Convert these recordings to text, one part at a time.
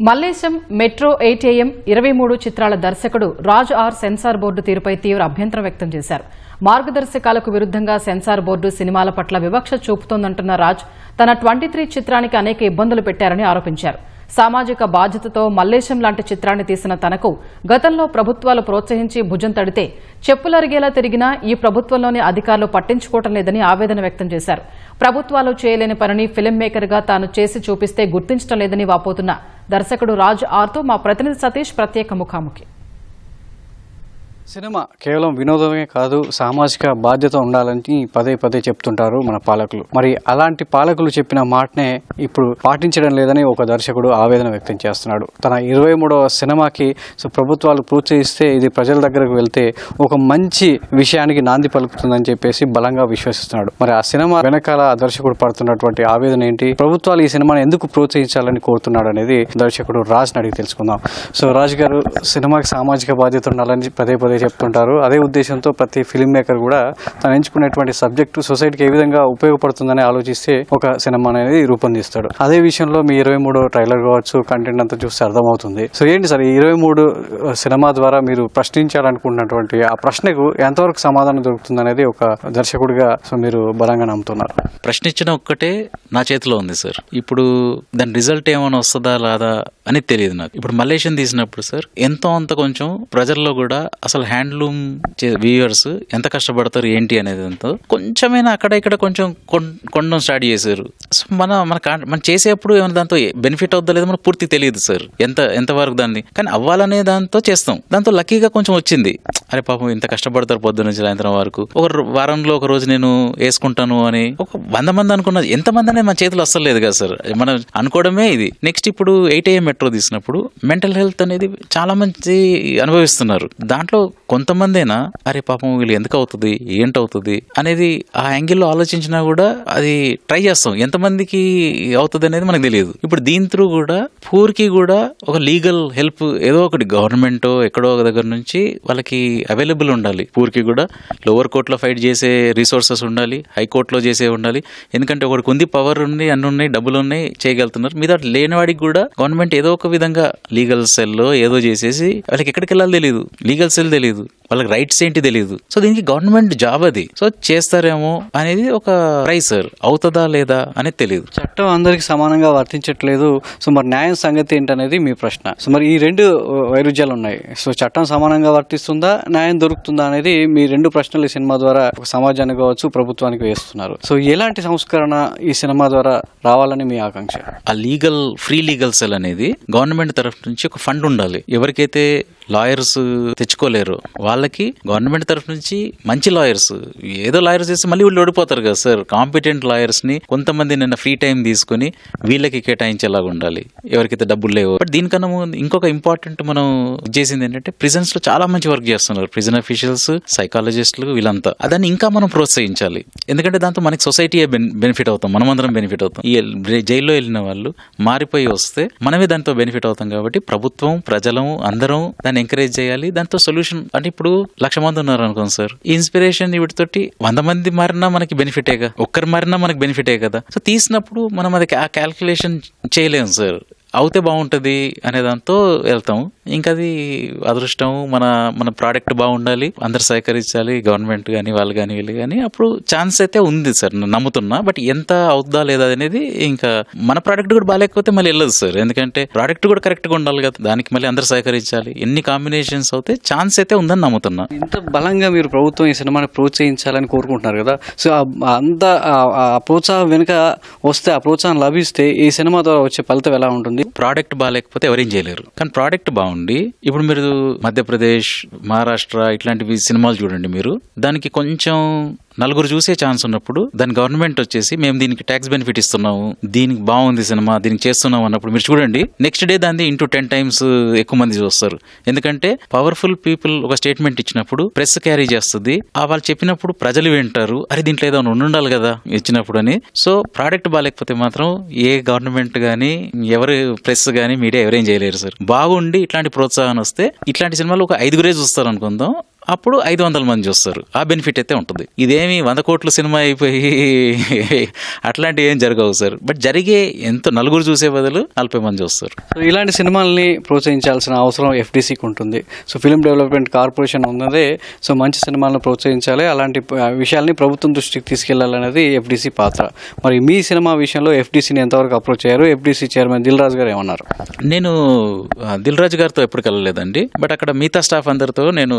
Mallesham metro 8am 23 చిత్రాల దర్శకుడు Raj are censor board తీరుపై తీవ్ర అభ్యంతరం వ్యక్తం చేశారు. మార్గదర్శకాలకు విరుద్ధంగా సెన్సార్ బోర్డు సినిమాల పట్ల వివక్ష చూపుతోందంటున్న రాజ్ తన 23 చిత్రానికి అనేక ఇబ్బందులు పెట్టారని ఆరోపించారు. సామాజిక బాధ్యతతో మల్లేశం లాంటి చిత్రాన్ని తీసిన తనకు గతంలో ప్రభుత్వాలు ప్రోత్సహించి భుజం తడితే చెప్పులరిగేలా తిరిగినా ఈ ప్రభుత్వంలోని అధికారులు పట్టించుకోవటం లేదని ఆవేదన వ్యక్తం చేశారు. ప్రభుత్వాలు చేయలేని పనిని ఫిల్మ్ మేకర్గా తాను చేసి చూపిస్తే గుర్తించడం లేదని వాపోతున్న దర్శకుడు రాజ్ ఆర్తో మా ప్రతినిధి సతీష్ ప్రత్యేక ముఖాముఖి. సినిమా కేవలం వినోదమే కాదు, సామాజిక బాధ్యత ఉండాలని పదే పదే చెప్తుంటారు మన పాలకులు. మరి అలాంటి పాలకులు చెప్పిన మాటనే ఇప్పుడు పాటించడం లేదని ఒక దర్శకుడు ఆవేదన వ్యక్తం చేస్తున్నాడు. తన 23వ సినిమాకి ప్రభుత్వాలు ప్రోత్సహిస్తే ఇది ప్రజల దగ్గరకు వెళ్తే ఒక మంచి విషయానికి నాంది పలుకుతుందని చెప్పేసి బలంగా విశ్వసిస్తున్నాడు. మరి ఆ సినిమా వెనకాల ఆ దర్శకుడు పడుతున్నటువంటి ఆవేదన ఏంటి, ప్రభుత్వాలు ఈ సినిమాని ఎందుకు ప్రోత్సహించాలని కోరుతున్నాడు అనేది దర్శకుడు రాజ్ని అడిగి తెలుసుకుందాం. సో రాజ్ గారు, సినిమాకి సామాజిక బాధ్యత ఉండాలని పదే పదే చెప్తుంటారు. అదే ఉద్దేశంతో ప్రతి ఫిల్మ్ మేకర్ కూడా తను ఎంచుకునేటువంటి సబ్జెక్టు సొసైటీకి ఏ విధంగా ఉపయోగపడుతుందని ఆలోచిస్తే ఒక సినిమా అనేది రూపొందిస్తాడు. అదే విషయంలో మీ 23 ట్రైలర్ కావచ్చు, కంటెంట్ అంతా చూస్తే అర్థమవుతుంది. సో ఏంటి సార్, ఈ 23 సినిమా ద్వారా మీరు ప్రశ్నించాలనుకున్నటువంటి ఆ ప్రశ్నకు ఎంతవరకు సమాధానం దొరుకుతుంది అనేది ఒక దర్శకుడిగా సో మీరు బలంగా నమ్ముతున్నారు? ప్రశ్నించడం ఒక్కటే నా చేతిలో ఉంది సార్. ఇప్పుడు దాని రిజల్ట్ ఏమైనా వస్తుందా లేదా అని తెలియదు నాకు. ఇప్పుడు మలేషియన్ తీసినప్పుడు సార్ ఎంతో అంత కొంచెం ప్రజల్లో కూడా అసలు హ్యాండ్లూమ్ వ్యూవర్స్ ఎంత కష్టపడతారు ఏంటి అనేది అంతా కొంచెమైనా అక్కడ ఇక్కడ కొంచెం కొనడం స్టార్ట్ చేశారు. సో మన చేసేప్పుడు ఏమైనా దాంతో బెనిఫిట్ అవుద్దా లేదో మనకు పూర్తి తెలియదు సార్, ఎంతవరకు దాన్ని కానీ అవ్వాలనే దాంతో చేస్తాం. దాంతో లక్కీగా కొంచెం వచ్చింది. అరే పాపం ఇంత కష్టపడతారు పొద్దున్న నుంచి సాయంత్రం వరకు, ఒక వారంలో ఒక రోజు నేను వేసుకుంటాను అని ఒక 100 మంది అనుకున్నది, ఎంతమంది అనేది మన చేతిలో అస్సలు లేదు కదా సార్. మనం అనుకోవడమే ఇది. నెక్స్ట్ ఇప్పుడు 8am మెట్రో తీసినప్పుడు మెంటల్ హెల్త్ అనేది చాలా మంది అనుభవిస్తున్నారు. దాంట్లో కొంతమందేనా అరే పాపం వీళ్ళు ఎందుకు అవుతుంది ఏంటవుతుంది అనేది ఆ యాంగిల్లో ఆలోచించినా కూడా అది ట్రై చేస్తాం. ఎంతమందికి అవుతుంది అనేది మనకు తెలియదు. ఇప్పుడు దీని త్రూ కూడా పూర్కి కూడా ఒక లీగల్ హెల్ప్ ఏదో ఒకటి గవర్నమెంట్ ఎక్కడో ఒక దగ్గర నుంచి వాళ్ళకి అవైలబుల్ ఉండాలి. పూర్కి కూడా లోవర్ కోర్టులో ఫైట్ చేసే రిసోర్సెస్ ఉండాలి, హైకోర్టులో చేసే ఉండాలి. ఎందుకంటే ఒకటికి ఉంది, పవర్ ఉంది, అన్ని ఉన్నాయి, డబ్బులు ఉన్నాయి, చేయగలుగుతున్నారు. మీద లేని వాడికి కూడా గవర్నమెంట్ ఏదో ఒక విధంగా లీగల్ సెల్లో ఏదో చేసేసి వాళ్ళకి ఎక్కడికి వెళ్ళాలి తెలియదు, లీగల్ సెల్ తెలియదు, వాళ్ళకి రైట్స్ ఏంటి తెలియదు. సో దీనికి గవర్నమెంట్ జాబ్ అది. సో చేస్తారేమో అనేది ఒక ట్రై సార్, అవుతుందా లేదా అనేది తెలియదు. చట్టం అందరికి సమానంగా వర్తించట్లేదు. సో మరి న్యాయం సంగతి ఏంటనేది మీ ప్రశ్న. సో మరి ఈ 2 వైరుధ్యాలు ఉన్నాయి. సో చట్టం సమానంగా వర్తిస్తుందా, న్యాయం దొరుకుతుందా అనేది మీ 2 ప్రశ్నలు ఈ సినిమా ద్వారా సమాజానికి కావచ్చు, ప్రభుత్వానికి వేస్తున్నారు. సో ఎలాంటి సంస్కరణ ఈ సినిమా ద్వారా రావాలని మీ ఆకాంక్ష? ఆ ఫ్రీ లీగల్ సెల్ అనేది గవర్నమెంట్ తరఫు నుంచి ఒక ఫండ్ ఉండాలి. ఎవరికైతే లాయర్స్ తెచ్చుకోలేరు వాళ్ళకి గవర్నమెంట్ తరఫు నుంచి మంచి లాయర్స్, ఏదో లాయర్స్ చేస్తే మళ్ళీ వీళ్ళు ఓడిపోతారు కదా సార్. కాంపిటెంట్ లాయర్స్ ని కొంతమంది నిన్న ఫ్రీ టైం తీసుకుని వీళ్ళకి కేటాయించేలాగా ఉండాలి, ఎవరికైతే డబ్బులు లేవు. బట్ దీనికన్నా ఇంకొక ఇంపార్టెంట్ మనం చేసింది ఏంటంటే ప్రిజన్స్ లో చాలా మంచి వర్క్ చేస్తున్నారు ప్రిజన్ అఫీషియల్స్, సైకాలజిస్టులు, వీళ్ళంతా. అదాన్ని ఇంకా మనం ప్రోత్సహించాలి. ఎందుకంటే దాంతో మనకి సొసైటీయే బెనిఫిట్ అవుతాం, మనమందరం బెనిఫిట్ అవుతాం. ఈ జైల్లో వెళ్ళిన వాళ్ళు మారిపోయి వస్తే మనమే దాంతో బెనిఫిట్ అవుతాం. కాబట్టి ప్రభుత్వం, ప్రజలు అందరం దాన్ని ఎంకరేజ్ చేయాలి. దాంతో సొల్యూషన్ అంటే ఇప్పుడు 1,00,000 మంది ఉన్నారు అనుకోండి సార్, ఈ ఇన్స్పిరేషన్ వీటితోటి 100 మంది మారినా మనకి బెనిఫిటేగా, ఒక్కరు మారినా మనకి బెనిఫిటే కదా. సో తీసినప్పుడు మనం అది ఆ క్యాల్కులేషన్ చేయలేము సార్. అవుతే బాగుంటుంది అనే దాంతో వెళ్తాం. ఇంకా అది అదృష్టం, మన ప్రోడక్ట్ బాగుండాలి, అందరు సహకరించాలి, గవర్నమెంట్ కానీ వాళ్ళు కానీ వీళ్ళు కానీ, అప్పుడు ఛాన్స్ అయితే ఉంది సార్, నమ్ముతున్నా. బట్ ఎంత అవుతుందా లేదా అనేది ఇంకా మన ప్రోడక్ట్ కూడా బాగాలేకపోతే మళ్ళీ వెళ్ళదు సార్. ఎందుకంటే ప్రోడక్ట్ కూడా కరెక్ట్ గా ఉండాలి కదా, దానికి మళ్ళీ అందరు సహకరించాలి. ఎన్ని కాంబినేషన్స్ అవుతే ఛాన్స్ అయితే ఉందని నమ్ముతున్నా. ఇంత బలంగా మీరు ప్రభుత్వం ఈ సినిమాని ప్రోత్సహించాలని కోరుకుంటున్నారు కదా. సో అంత ప్రోత్సాహం వెనుక వస్తే, ఆ ప్రోత్సాహం లభిస్తే ఈ సినిమా ద్వారా వచ్చే ఫలితం ఎలా ఉంటుంది? ప్రోడక్ట్ బాగాలేకపోతే ఎవరేం చేయలేరు. కానీ ప్రోడక్ట్ బాగుండి, ఇప్పుడు మీరు మధ్యప్రదేశ్, మహారాష్ట్ర ఇట్లాంటివి సినిమాలు చూడండి మీరు, దానికి కొంచెం నలుగురు చూసే ఛాన్స్ ఉన్నప్పుడు దాని గవర్నమెంట్ వచ్చేసి మేము దీనికి ట్యాక్స్ బెనిఫిట్ ఇస్తున్నాము, దీనికి బాగుంది సినిమా, దీనికి చేస్తున్నాం అన్నప్పుడు మీరు చూడండి నెక్స్ట్ డే దాన్ని ఇంటూ 10 times ఎక్కువ మంది చూస్తారు. ఎందుకంటే పవర్ఫుల్ పీపుల్ ఒక స్టేట్మెంట్ ఇచ్చినప్పుడు ప్రెస్ క్యారీ చేస్తుంది, వాళ్ళు చెప్పినప్పుడు ప్రజలు వింటారు, అరే దీంట్లో ఏదో ఉండాలి కదా ఇచ్చినప్పుడు అని. సో ప్రోడక్ట్ బాగాలేకపోతే మాత్రం ఏ గవర్నమెంట్ గానీ, ఎవరు ప్రెస్ గానీ, మీడియా ఎవరేం చేయలేరు సార్. బాగుండి ఇట్లాంటి ప్రోత్సాహం వస్తే ఇట్లాంటి సినిమాలు ఒక 5గురే చూస్తారు అనుకుందాం, అప్పుడు 500 మంది చూస్తారు. ఆ బెనిఫిట్ అయితే ఉంటుంది. ఇదేమి 100 కోట్ల సినిమా అయిపోయి అట్లాంటివి ఏం జరగవు సార్. బట్ జరిగే ఎంతో నలుగురు చూసే బదులు 40 మంది చూస్తారు. సో ఇలాంటి సినిమాల్ని ప్రోత్సహించాల్సిన అవసరం ఎఫ్డీసీకి ఉంటుంది. సో ఫిల్మ్ డెవలప్మెంట్ కార్పొరేషన్ ఉన్నదే సో మంచి సినిమాలను ప్రోత్సహించాలి, అలాంటి విషయాల్ని ప్రభుత్వం దృష్టికి తీసుకెళ్లాలనేది ఎఫ్డీసీ పాత్ర. మరి మీ సినిమా విషయంలో ఎఫ్డీసీని ఎంతవరకు అప్రోచ్ అయ్యారు? ఎఫ్డీసీ చైర్మన్ దిల్ రాజు గారు ఏమన్నారు? నేను దిల్ రాజు గారితో ఎప్పుడు కలలేదండి. బట్ అక్కడ మిగతా స్టాఫ్ అందరితో నేను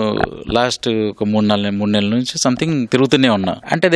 లాస్ట్ ఒక 3 నెలల నుంచి సంథింగ్ తిరుగుతూనే ఉన్నా. అంటే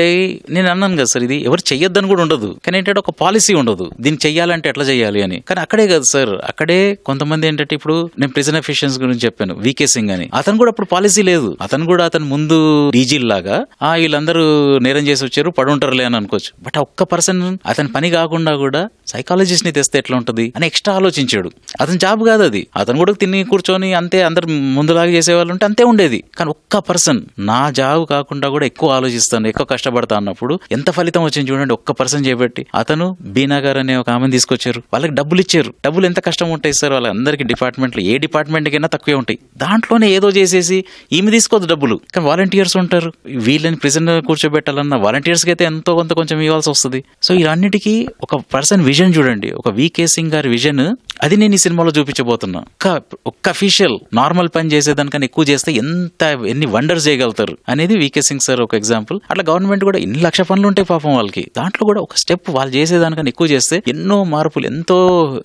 నేను అన్నాను కదా సార్, ఇది ఎవరు చెయ్యొద్దని కూడా ఉండదు, కానీ ఏంటంటే ఒక పాలసీ ఉండదు దీన్ని చెయ్యాలంటే ఎట్లా చెయ్యాలి అని. కానీ అక్కడే కదా సార్, అక్కడే కొంతమంది ఏంటంటే ఇప్పుడు నేను ప్రిజన్ ఎఫిషియన్స్ గురించి చెప్పాను, వీకే సింగ్ అని. అతను కూడా అప్పుడు పాలసీ లేదు. అతను ముందు డీజీ లాగా వీళ్ళందరూ నేరం చేసి వచ్చారు పడుంటారులే అని అనుకోవచ్చు. బట్ ఒక్క పర్సన్ అతని పని కాకుండా కూడా సైకాలజిస్ట్ ని తెస్తే ఎట్లా ఉంటది అని ఎక్స్ట్రా ఆలోచించాడు. అతని జాబ్ కాదు అది. అతను కూడా తిని కూర్చొని అంతే అందరు ముందులాగా చేసేవాళ్ళు ఉంటే అంతే ఉండేది. కానీ ఒక్క పర్సన్ నా జాబ్ కాకుండా కూడా ఎక్కువ ఆలోచిస్తాను, ఎక్కువ కష్టపడతా అన్నప్పుడు ఎంత ఫలితం వచ్చింది చూడండి. ఒక్క పర్సన్ చేపట్టి అతను బీనా గారు అనే ఒక ఆమెను తీసుకొచ్చారు, వాళ్ళకి డబ్బులు ఇచ్చారు. డబ్బులు ఎంత కష్టం ఉంటాయి సార్ వాళ్ళందరికీ. డిపార్ట్మెంట్లు ఏ డిపార్ట్మెంట్కైనా తక్కువే ఉంటాయి. దాంట్లోనే ఏదో చేసేసి ఈమె తీసుకోవద్దు డబ్బులు, కానీ వాలంటీర్స్ ఉంటారు. వీళ్ళని ప్రిజన్ కూర్చోబెట్టాలన్న వాలంటీర్స్కి అయితే ఎంతో కొంచెం ఇవ్వాల్సి వస్తుంది. సో ఇవన్నిటికీ ఒక పర్సన్ విజన్ చూడండి, ఒక వీకే సింగ్ గారి విజన్, అది నేను ఈ సినిమాలో చూపించబోతున్నా. ఒక్క అఫీషియల్ నార్మల్ పని చేసేదానికన్నా ఎక్కువ చేస్తే ఎన్ని వండర్స్ చేయగలుగుతారు అనేది వీకే సింగ్ సార్ ఒక ఎగ్జాంపుల్. అట్లా గవర్నమెంట్ కూడా ఇన్ని లక్ష పనులు ఉంటాయి పాపం వాళ్ళకి, దాంట్లో కూడా ఒక స్టెప్ వాళ్ళు చేసేదానికన్నా ఎక్కువ చేస్తే ఎన్నో మార్పులు, ఎంతో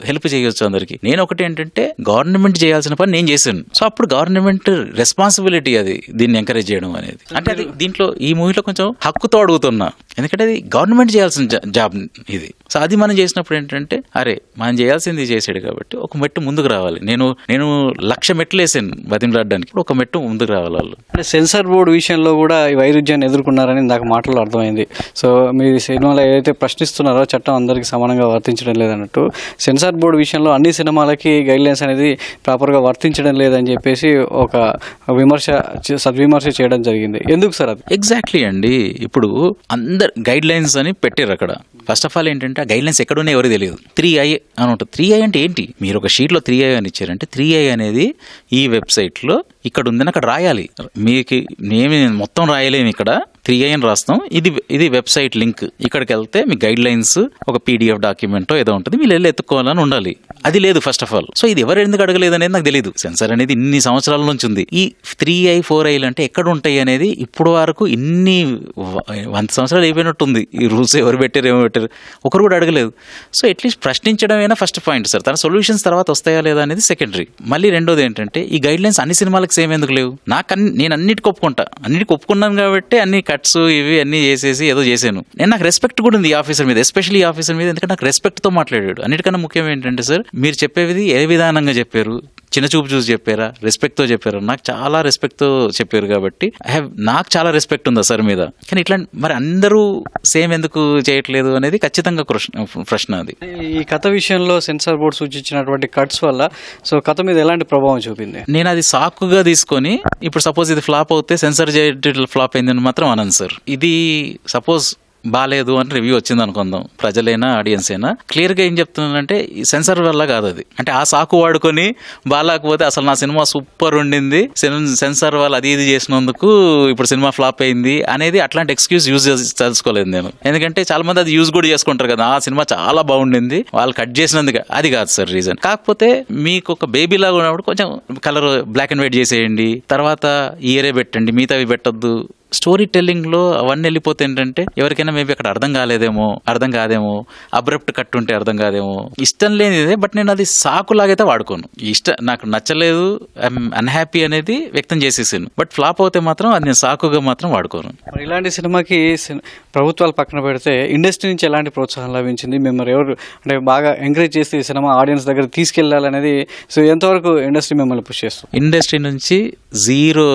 హెల్ప్ చేయొచ్చు అందరికి. నేను ఒకటి ఏంటంటే గవర్నమెంట్ చేయాల్సిన పని నేను చేశాను. సో అప్పుడు గవర్నమెంట్ రెస్పాన్సిబిలిటీ అది దీన్ని ఎంకరేజ్ చేయడం అనేది. అంటే అది దీంట్లో ఈ మూవీలో కొంచెం హక్కుతో అడుగుతున్నా, ఎందుకంటే అది గవర్నమెంట్ చేయాల్సిన జాబ్ ఇది. సో అది మనం చేసినప్పుడు ఏంటంటే అరే మనం చేయాల్సింది చేసాడు కాబట్టి ఒక మెట్టు ముందుకు రావాలి. నేను 1,00,000 మెట్లు వేసాను బతిమలాడడానికి, ఒక మెట్టు ముందుకు రావాలి వాళ్ళు. అంటే సెన్సార్ బోర్డు విషయంలో కూడా ఈ వైరుధ్యాన్ని ఎదుర్కొన్నారని నాకు మాటల్లో అర్థమైంది. సో మీ సినిమాలో ఏదైతే ప్రశ్నిస్తున్నారో చట్టం అందరికీ సమానంగా వర్తించడం లేదన్నట్టు, సెన్సార్ బోర్డు విషయంలో అన్ని సినిమాలకి గైడ్లైన్స్ అనేది ప్రాపర్గా వర్తించడం లేదని చెప్పేసి ఒక సద్విమర్శ చేయడం జరిగింది. ఎందుకు సార్ అది? ఎగ్జాక్ట్లీ అండి. ఇప్పుడు అందరు గైడ్ లైన్స్ అని పెట్టారు అక్కడ. ఫస్ట్ ఆఫ్ ఆల్ ఏంటంటే ఆ గైడ్ లైన్స్ ఎక్కడున్నాయో ఎవరికి తెలియదు. 3I అని ఉంటుంది. 3I అంటే ఏంటి? మీరు ఒక షీట్లో 3I అని ఇచ్చారంటే 3I అనేది ఈ వెబ్సైట్లో ఇక్కడ ఉందని అక్కడ రాయాలి. మీకు నేమి మొత్తం రాయలేము, ఇక్కడ 3I అని రాస్తాం. ఇది వెబ్సైట్ లింక్. ఇక్కడికి వెళ్తే మీ గైడ్ లైన్స్ ఒక PDF డాక్యుమెంటో ఏదో ఉంటుంది, మీరు వెళ్ళి ఎత్తుక్కోవాలని ఉండాలి. అది లేదు ఫస్ట్ ఆఫ్ ఆల్. సో ఇది ఎవరు ఎందుకు అడగలేదు అనేది నాకు తెలియదు. సెన్సార్ అనేది ఇన్ని సంవత్సరాల నుంచి ఉంది. ఈ 3I 4I అంటే ఎక్కడ ఉంటాయి అనేది ఇప్పుడు వరకు ఇన్ని 100 సంవత్సరాలు అయిపోయినట్టుంది. ఈ రూల్స్ ఎవరు పెట్టారు ఏమో పెట్టారు ఒకరు కూడా అడగలేదు. సో అట్లీస్ట్ ప్రశ్నించడమైనా ఫస్ట్ పాయింట్ సార్. తన సొల్యూషన్స్ తర్వాత వస్తాయా లేదా అనేది సెకండరీ. మళ్ళీ రెండోది ఏంటంటే ఈ గైడ్ లైన్స్ అన్ని సినిమాలకు సేమ్ ఎందుకు లేవు? నేను అన్నిటికి ఒప్పుకున్నాను కాబట్టి అన్ని కట్స్ ఇవి అన్ని చేసేసి ఏదో చేశాను. నాకు రెస్పెక్ట్ కూడా ఉంది ఈ ఆఫీసర్ మీద, ఎస్పెషల్లీ ఈ ఆఫీసర్ మీద. ఎందుకంటే నాకు రెస్పెక్ట్తో మాట్లాడాడు. అన్నిటికన్నా ముఖ్యం ఏంటంటే సార్, మీరు చెప్పేది ఏ విధానంగా చెప్పారు, చిన్న చూపు చూసి చెప్పారా, రెస్పెక్ట్తో చెప్పారు? నాకు చాలా రెస్పెక్ట్తో చెప్పారు కాబట్టి నాకు చాలా రెస్పెక్ట్ ఉంది సార్ మీద. కానీ ఇట్లా మరి అందరూ సేమ్ ఎందుకు చేయట్లేదు అనేది ఖచ్చితంగా ప్రశ్న అది. ఈ కథ విషయంలో సెన్సార్ బోర్డు సూచించినటువంటి కట్స్ వల్ల సో కథ మీద ఎలాంటి ప్రభావం చూపింది? నేను అది సాకుగా తీసుకొని ఇప్పుడు సపోజ్ ఇది ఫ్లాప్ అవుతే సెన్సార్ ఫ్లాప్ అయిందని మాత్రం అనను సార్. ఇది సపోజ్ బాలేదు అని రివ్యూ వచ్చింది అనుకుందాం, ప్రజలైనా ఆడియన్స్ అయినా క్లియర్గా ఏం చెప్తున్నానంటే ఈ సెన్సార్ వల్ల కాదు అది. అంటే ఆ సాకు వాడుకొని బాగాలేకపోతే అసలు నా సినిమా సూపర్ ఉండింది, సెన్సార్ వాళ్ళు అది ఇది చేసినందుకు ఇప్పుడు సినిమా ఫ్లాప్ అయింది అనేది అట్లాంటి ఎక్స్క్యూజ్ యూజ్ తెలుసుకోలేదు నేను. ఎందుకంటే చాలా మంది అది యూజ్ కూడా చేసుకుంటారు కదా, ఆ సినిమా చాలా బాగుండింది వాళ్ళు కట్ చేసినందుకు. అది కాదు సార్ రీజన్. కాకపోతే మీకు ఒక బేబీ లాగా ఉన్నప్పుడు కొంచెం కలర్ బ్లాక్ అండ్ వైట్ చేసేయండి, తర్వాత ఇయరే పెట్టండి, మిగతావి పెట్టొద్దు. స్టోరీ టెల్లింగ్ లో అవన్నీ వెళ్ళిపోతే ఏంటంటే ఎవరికైనా మేబీ అక్కడ అర్థం కాదేమో, అబ్రప్ట్ కట్ ఉంటే అర్థం కాదేమో. ఇష్టం లేనిదే, బట్ నేను అది సాకులాగైతే వాడుకోను. నాకు నచ్చలేదు, ఐఎమ్ అన్హ్యాపీ అనేది వ్యక్తం చేసేసాను. బట్ ఫ్లాప్ అవుతే మాత్రం అది నేను సాకుగా మాత్రం వాడుకోను. ఇలాంటి సినిమాకి ప్రభుత్వాలు పక్కన పెడితే ఇండస్ట్రీ నుంచి ఎలాంటి ప్రోత్సాహం లభించింది? మిమ్మల్ని ఎవరు అంటే బాగా ఎంకరేజ్ చేస్తే ఈ సినిమా ఆడియన్స్ దగ్గర తీసుకెళ్లాలనేది సో ఎంతవరకు ఇండస్ట్రీ మిమ్మల్ని పుష్ చేస్తుంది? ఇండస్ట్రీ నుంచి 0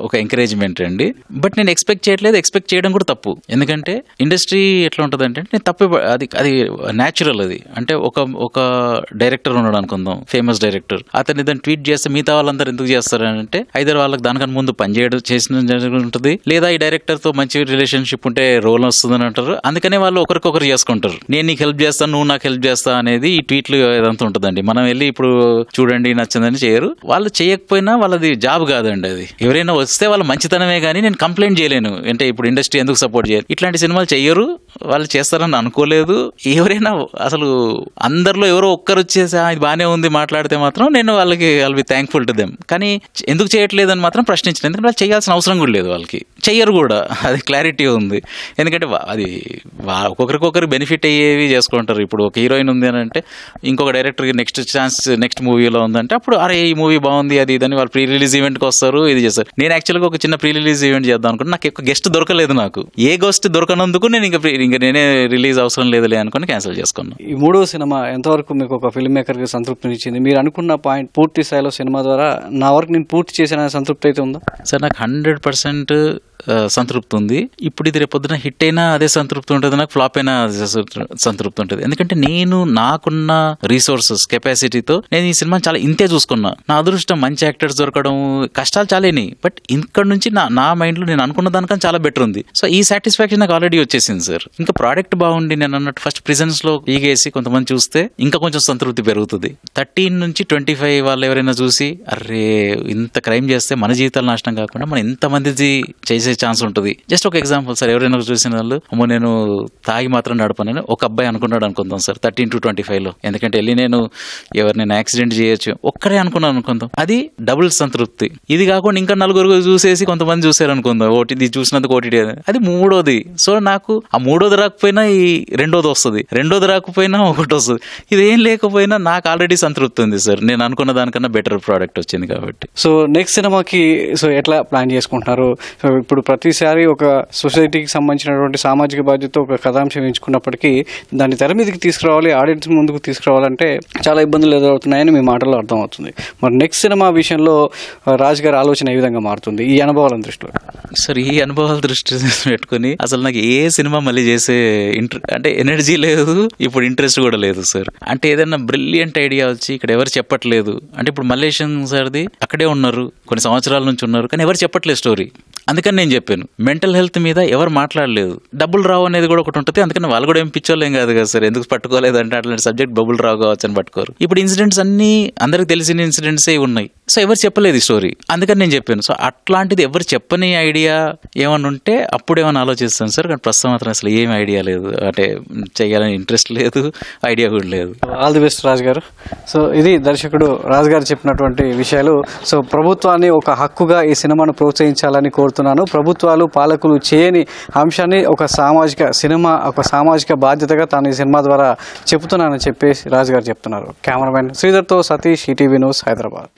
ఒక ఎంకరేజ్మెంట్ అండి. బట్ నేను ఎక్స్పెక్ట్ చేయట్లేదు, ఎక్స్పెక్ట్ చేయడం కూడా తప్పు. ఎందుకంటే ఇండస్ట్రీ ఎట్లా ఉంటుంది అంటే నేను తప్పే, అది న్యాచురల్. అది అంటే ఒక డైరెక్టర్ ఉన్నాడు అనుకుందాం, ఫేమస్ డైరెక్టర్, అతన్ని దాన్ని ట్వీట్ చేస్తే మిగతా వాళ్ళందరూ ఎందుకు చేస్తారంటే ఐదర్ వాళ్ళకి దానికన్నా ముందు పనిచేయడం చేసిన ఉంటుంది, లేదా ఈ డైరెక్టర్ తో మంచి రిలేషన్షిప్ ఉంటే రోల్ వస్తుందని అంటారు. అందుకనే వాళ్ళు ఒకరికొకరు చేసుకుంటారు. నేను నీకు హెల్ప్ చేస్తాను, నువ్వు నాకు హెల్ప్ చేస్తా అనేది ఈ ట్వీట్లు ఇదంతా ఉంటుందండి. మనం వెళ్ళి ఇప్పుడు చూడండి నచ్చిందని చేయరు. వాళ్ళు చేయకపోయినా వాళ్ళది జాబ్ కాదండి. అది ఎవరైనా వస్తే వాళ్ళ మంచితనమే కానీ నేను కంప్లైంట్ చేయలేను. అంటే ఇప్పుడు ఇండస్ట్రీ ఎందుకు సపోర్ట్ చేయాలి, ఇట్లాంటి సినిమాలు చెయ్యరు, వాళ్ళు చేస్తారని అనుకోలేదు. ఎవరైనా అసలు అందరిలో ఎవరో ఒక్కరు వచ్చేసి ఇది బాగానే ఉంది మాట్లాడితే మాత్రం నేను వాళ్ళకి బి థ్యాంక్ఫుల్ టు దెమ్. కానీ ఎందుకు చేయట్లేదని మాత్రం ప్రశ్నించిన, ఎందుకంటే వాళ్ళు చేయాల్సిన అవసరం కూడా లేదు, వాళ్ళకి చెయ్యరు కూడా, అది క్లారిటీ ఉంది. ఎందుకంటే అది ఒక్కొక్కరికొకరు బెనిఫిట్ అయ్యేవి చేసుకుంటారు. ఇప్పుడు ఒక హీరోయిన్ ఉంది అని అంటే ఇంకొక డైరెక్టర్కి నెక్స్ట్ ఛాన్స్ నెక్స్ట్ మూవీలో ఉందంటే అప్పుడు అరే ఈ మూవీ బాగుంది అది ఇదని వాళ్ళు ప్రీ రిలీజ్ ఈవెంట్కి వస్తారు, ఇది చేస్తారు. నేను యాక్చువల్గా ఒక చిన్న ప్రీ రిలీజ్ ఈవెంట్ చేద్దాం అనుకుంటే నాకు ఎక్కువ గెస్ట్ దొరకలేదు. నాకు ఏ గెస్ట్ దొరకనందుకు నేను ఇంకా నేనే రిలీజ్ అవసరం లేదులే అనుకుని క్యాన్సిల్ చేసుకున్నాను. ఈ మూడో సినిమా ఎంతవరకు మీకు ఒక ఫిల్మ్ మేకర్కి సంతృప్తినిచ్చింది? మీరు అనుకున్న పాయింట్ పూర్తి స్థాయిలో సినిమా ద్వారా నా వర్క్ నేను పూర్తి చేసిన సంతృప్తి అయితే ఉందా? సార్ నాకు 100% సంతృప్తి ఉంది. ఇప్పుడు ఇది రేపొద్దున హిట్ అయినా అదే సంతృప్తి ఉంటుంది, నాకు ఫ్లాప్ అయినా అదే సంతృప్తి ఉంటుంది. ఎందుకంటే నేను నాకున్న రీసోర్సెస్ కెపాసిటీతో నేను ఈ సినిమా చాలా ఇంతే చూసుకున్నా. నా అదృష్టం మంచి యాక్టర్స్ దొరకడం, కష్టాలు చాలేని, బట్ ఇక్కడ నుంచి నా మైండ్లో నేను అనుకున్న దానికన్నా చాలా బెటర్ ఉంది. సో ఈ సాటిస్ఫాక్షన్ నాకు ఆల్రెడీ వచ్చేసింది సార్. ఇంకా ప్రోడక్ట్ బాగుండి నేను అన్నట్టు ఫస్ట్ ప్రిజెన్స్ లో ఈగేసి కొంతమంది చూస్తే ఇంకా కొంచెం సంతృప్తి పెరుగుతుంది. 13 నుంచి 25 వాళ్ళు ఎవరైనా చూసి అరే ఇంత క్రైమ్ చేస్తే మన జీవితాలు నాశనం కాకుండా మనం ఎంతమంది చేసే ఛాన్స్ ఉంటుంది. జస్ట్ ఒక ఎగ్జాంపుల్ సార్, ఎవరైనా చూసిన వాళ్ళు అమ్మో నేను తాగి మాత్రం నడపనని ఒక అబ్బాయి అనుకున్నాడు అనుకుందాం సార్ 13 to 25 లో. ఎందుకంటే వెళ్ళి నేను ఎవరినైనా యాక్సిడెంట్ చేయొచ్చు ఒక్కడే అనుకున్నాను అనుకుందాం, అది డబుల్ సంతృప్తి. ఇది కాకుండా ఇంకా నలుగురు చూసేసి కొంతమంది చూసారు అనుకుందాం, ఓటీది చూసినందుకు ఓటీటీ అది మూడోది. సో నాకు ఆ మూడోది రాకపోయినా ఈ రెండోది వస్తుంది, రెండోది రాకపోయినా ఒకటి వస్తుంది. ఇదేం లేకపోయినా నాకు ఆల్రెడీ సంతృప్తి ఉంది సార్. నేను అనుకున్న దానికన్నా బెటర్ ప్రోడక్ట్ వచ్చింది కాబట్టి. సో నెక్స్ట్ సినిమాకి సో ఎట్లా ప్లాన్ చేసుకుంటున్నారు? సో ఇప్పుడు ప్రతిసారి ఒక సొసైటీకి సంబంధించినటువంటి సామాజిక బాధ్యత ఒక కథాంశం ఎంచుకున్నప్పటికీ దాన్ని తెర మీదకి తీసుకురావాలి, ఆడియన్స్ ముందుకు తీసుకురావాలంటే చాలా ఇబ్బందులు ఎదురవుతున్నాయని మీ మాటల్లో అర్థమవుతుంది. మరి నెక్స్ట్ సినిమా విషయంలో రాజ్ గారి ఆలోచన ఏ విధంగా మారుతుంది ఈ అనుభవాలను దృష్టిలో? సార్ ఈ అనుభవాల దృష్టి పెట్టుకుని అసలు నాకు ఏ సినిమా మళ్ళీ చేసే అంటే ఎనర్జీ లేదు, ఇప్పుడు ఇంట్రెస్ట్ కూడా లేదు సార్. అంటే ఏదైనా బ్రిలియంట్ ఐడియా వచ్చి ఇక్కడ ఎవరు చెప్పట్లేదు అంటే ఇప్పుడు మల్లేశం సార్ది అక్కడే ఉన్నారు, కొన్ని సంవత్సరాల నుంచి ఉన్నారు, కానీ ఎవరు చెప్పట్లేదు స్టోరీ. అందుకని నేను చెప్పాను మెంటల్ హెల్త్ మీద ఎవరు మాట్లాడలేదు. డబ్బులు రావు అనేది కూడా ఒకటి ఉంటుంది. అందుకని వాళ్ళు కూడా ఏం పిచ్చోళ్ళేం కాదు కదా సార్, ఎందుకు పట్టుకోలేదు అంటే అట్లాంటి సబ్జెక్ట్ డబ్బులు రావు కావచ్చు అని పట్టుకోరు. ఇప్పుడు ఇన్సిడెంట్స్ అన్ని అందరికి తెలిసిన ఇన్సిడెంట్సే ఉన్నాయి. సో ఎవరు చెప్పలేదు ఈ స్టోరీ, అందుకని నేను చెప్పాను. సో అట్లాంటిది ఎవరు చెప్పని ఐడియా ఏమన్నా ఉంటే అప్పుడు ఏమైనా ఆలోచిస్తాను సార్. కానీ ప్రస్తుతం మాత్రం అసలు ఏం ఐడియా లేదు, అంటే చేయాలని ఇంట్రెస్ట్ లేదు, ఐడియా కూడా లేదు. ఆల్ ది బెస్ట్ రాజ్ గారు. సో ఇది దర్శకుడు రాజ్ గారు చెప్పినటువంటి విషయాలు. సో ప్రభుత్వాన్ని ఒక హక్కుగా ఈ సినిమాను ప్రోత్సహించాలని కోరుతున్నాను. ప్రభుత్వాలు పాలకులు చేయని అంశాన్ని ఒక సామాజిక బాధ్యతగా తాను ఈ సినిమా ద్వారా చెబుతున్నానని చెప్పేసి రాజు గారు చెప్తున్నారు. కెమెరామెన్ శ్రీధర్తో సతీష్, ఈటీవీ న్యూస్, హైదరాబాద్.